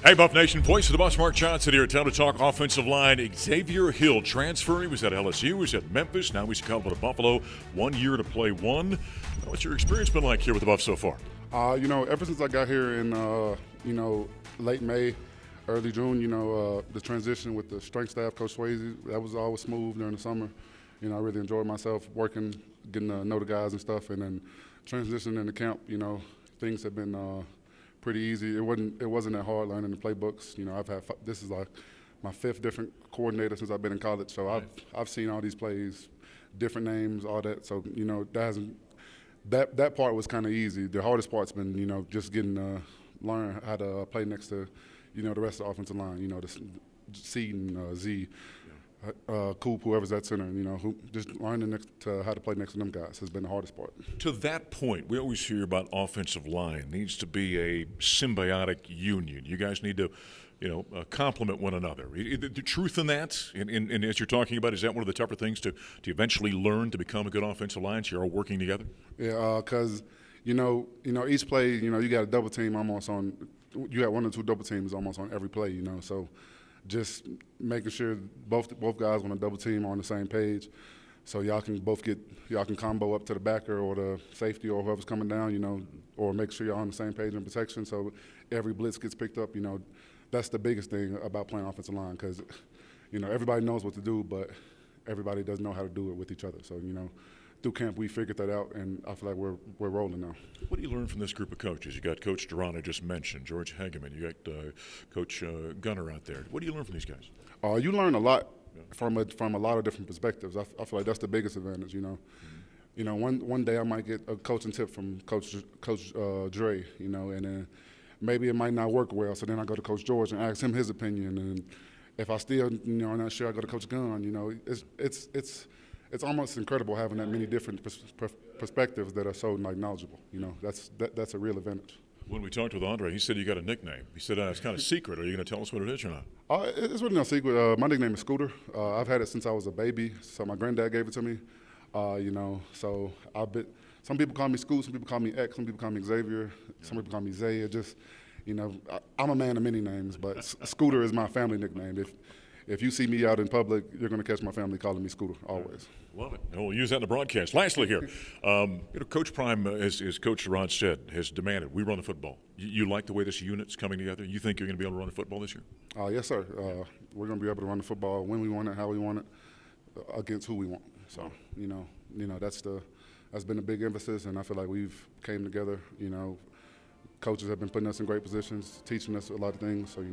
Hey, Buff Nation, voice of the Buffs, Mark Johnson here. Time to talk offensive line. Xavier Hill transfer. He was at LSU, he was at Memphis. Now he's called to Buffalo. 1 year to play one. What's your experience been like here with the Buffs so far? Ever since I got here in, late May, early June, the transition with the strength staff, Coach Swayze, that was always smooth during the summer. I really enjoyed myself working, getting to know the guys and stuff, and then transitioning into camp, things have been pretty easy. It wasn't that hard learning the playbooks. This is like my fifth different coordinator since I've been in college, so I've seen all these plays, different names, all that. So that part was kind of easy. The hardest part's been just getting learn how to play next to the rest of the offensive line. The C and Z. Coop, whoever's at center, just learning how to play next to them guys has been the hardest part. To that point, we always hear about offensive line. It needs to be a symbiotic union. You guys need to, complement one another. The truth in that, and as you're talking about, is that one of the tougher things to eventually learn to become a good offensive line? So you're all working together? Yeah, because, each play, you got a double team almost on – you got one or two double teams almost on every play, so – just making sure both guys on a double team are on the same page, so y'all can combo up to the backer or the safety or whoever's coming down, or make sure y'all on the same page in protection, so every blitz gets picked up. That's the biggest thing about playing offensive line, because everybody knows what to do, but everybody doesn't know how to do it with each other. So through camp, we figured that out, and I feel like we're rolling now. What do you learn from this group of coaches? You got Coach Duran, I just mentioned, George Hageman. You got Coach Gunner out there. What do you learn from these guys? You learn a lot from a lot of different perspectives. I feel like that's the biggest advantage. One day I might get a coaching tip from Coach Dre, and then maybe it might not work well. So then I go to Coach George and ask him his opinion, and if I still I'm not sure, I go to Coach Gunn. It's almost incredible having that many different perspectives that are so knowledgeable. That's a real advantage. When we talked with Andre, he said you got a nickname. He said it's kind of secret. Are you going to tell us what it is or not? It's really no secret. My nickname is Scooter. I've had it since I was a baby. So my granddad gave it to me. So some people call me Scoot, some people call me X, some people call me Xavier, some people call me Zay. I'm a man of many names, but Scooter is my family nickname. If you see me out in public, you're going to catch my family calling me Scooter, always. Love it. And we'll use that in the broadcast. Lastly here, Coach Prime, as Coach Duran said, has demanded we run the football. You like the way this unit's coming together? You think you're going to be able to run the football this year? Yes, sir. We're going to be able to run the football when we want it, how we want it, against who we want. So, that's been a big emphasis, and I feel like we've came together. Coaches have been putting us in great positions, teaching us a lot of things. So,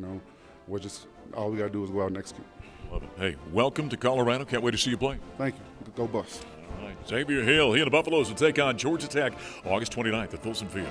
we're just all we got to do is go out and execute. Love it. Hey, welcome to Colorado. Can't wait to see you play. Thank you. Go Buffs. All right. Xavier Hill, he and the Buffaloes will take on Georgia Tech August 29th at Folsom Field.